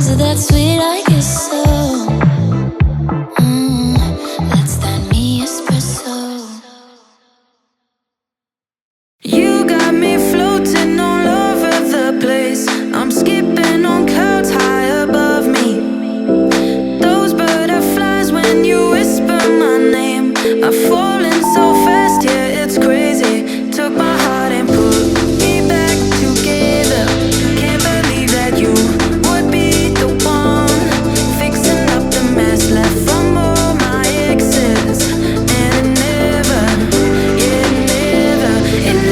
Is it that sweet? I guess so. That's that me espresso. You got me floating all over the place. I'm skipping on clouds high above me. Those butterflies when you whisper my name are falling so fast, yeah, it's crazy. Took my heart and put me back together. Can't believe that you would be the one fixing up the mess left from all my exes. And it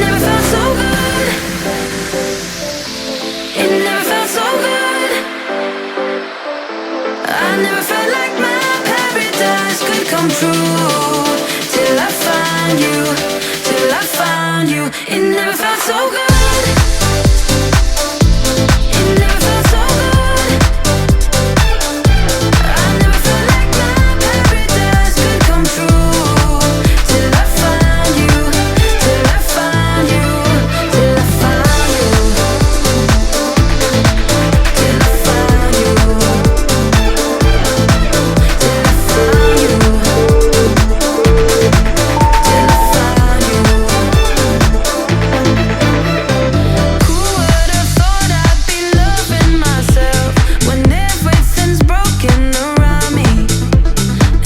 never felt so good. It never felt so good. I never felt like my paradise could come true till I found you, till I found you. It never felt so good. It never felt so good. I never felt like my paradise could come true till I found you, till I found you, till I found you, till I found you, till I found you, till I found you. Who would have thought I'd be loving myself when everything's broken around me?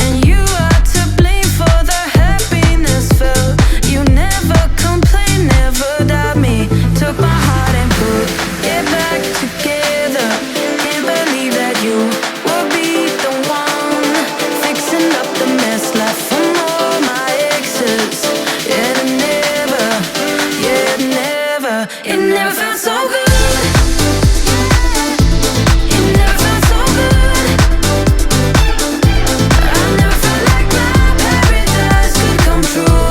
And you are to blame for the happiness felt. You never complain, never doubt me. Took my heart and put it back together. Can't believe that you will be the one fixing up the mess left from all my exes. Yeah, it never felt so good. It never felt so good. I never felt like my paradise could come true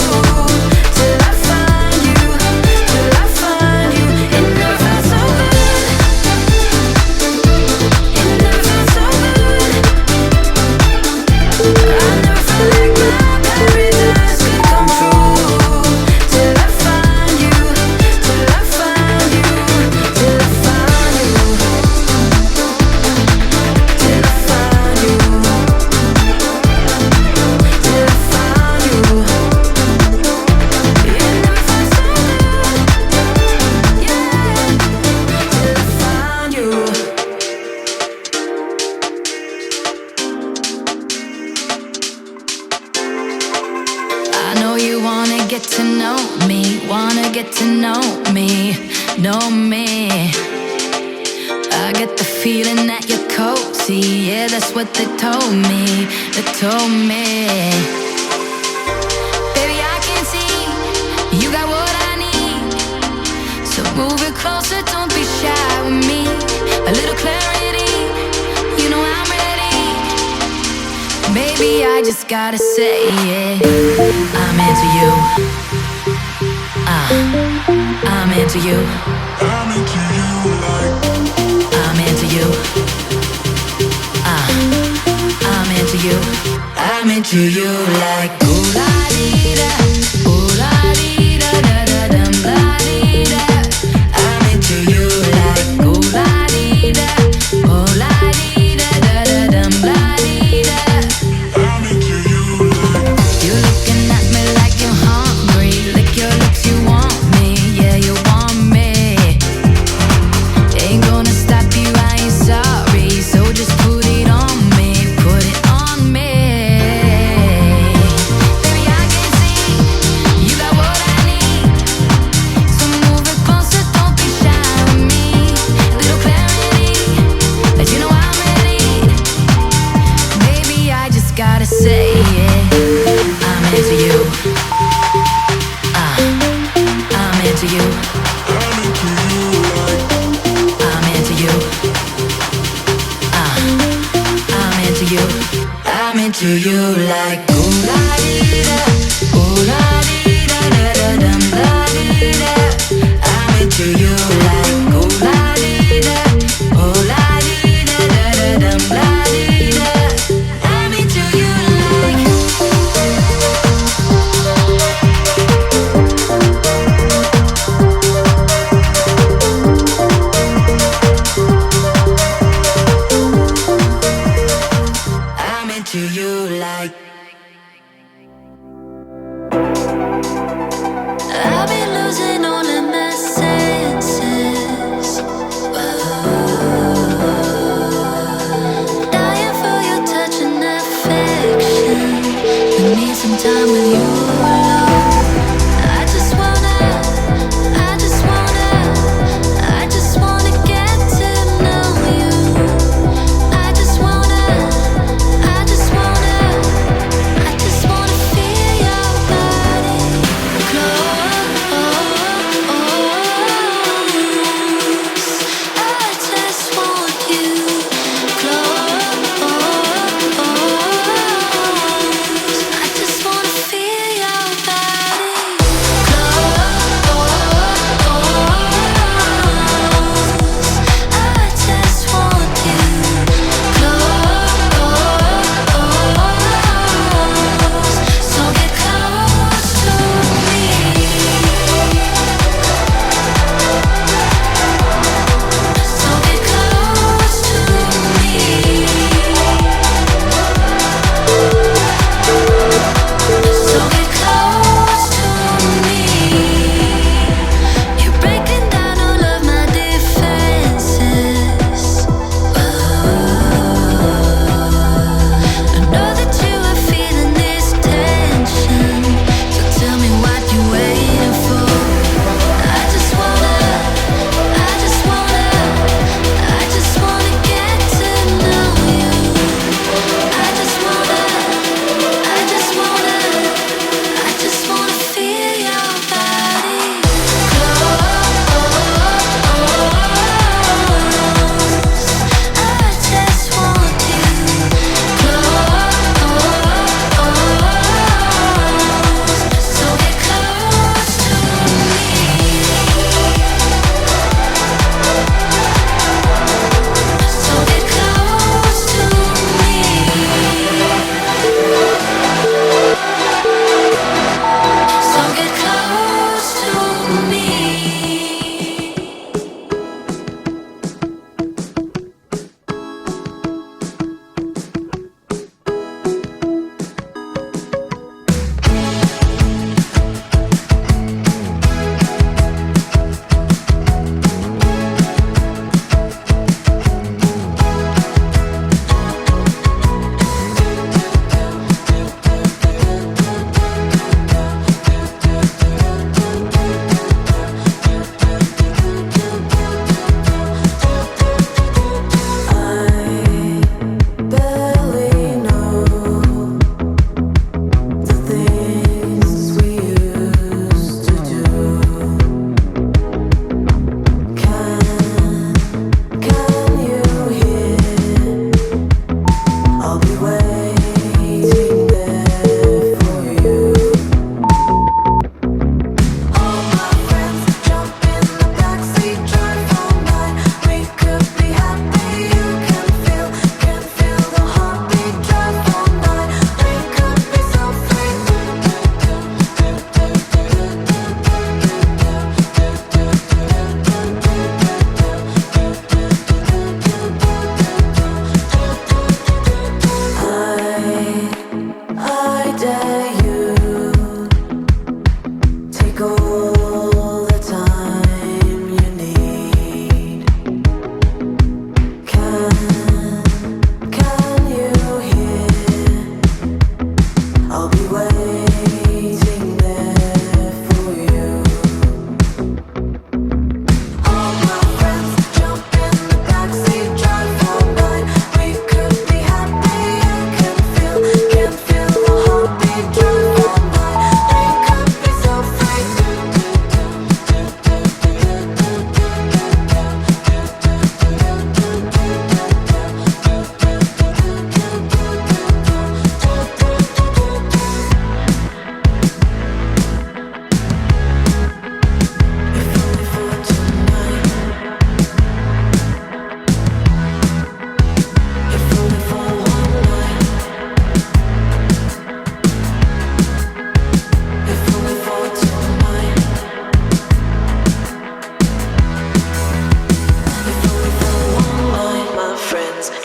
till I find you, till I find you. It never felt so good. It never felt so good. I never felt like my paradise could come true till I find you, till I find you, till I find you, till I find you, till I found you. It never felt so good, yeah, till I found you. I know you wanna get to know me, wanna get to know me, know me. I get the feeling that you're cozy, yeah, that's what they told me, they told me. Baby, I can see you got what I need, so move it closer, don't be shy with me. A little clarity, you know I'm ready. Baby, I just gotta say it. I'm into you. I'm into you. I'm into you like I'm into you. I'm into you. I'm into you like ooh la dee da, ooh la dee da da da dum la dee da. I'm into you like ooh la dee da, ooh la dee da da da dum la dee da. I'm into you like You're looking at me like you're hungry, lick your lips, you want me, yeah, you want me. Ain't gonna stop you, I ain't sorry, so just put it on me, put it on me. Baby, I can see you got what I need, so move it closer, don't be shy with me. Little clarity, but you know I'm ready. Baby, I just gotta say it. I'm into you. I'm into you. I'm into you like I'm into you. I'm into you. I'm into you like ooh la dee da, ooh la dee da da da dum la dee da. I'm into you like ooh la dee da, ooh la dee da da da dum la dee da. I'm into you like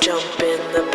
Jump in the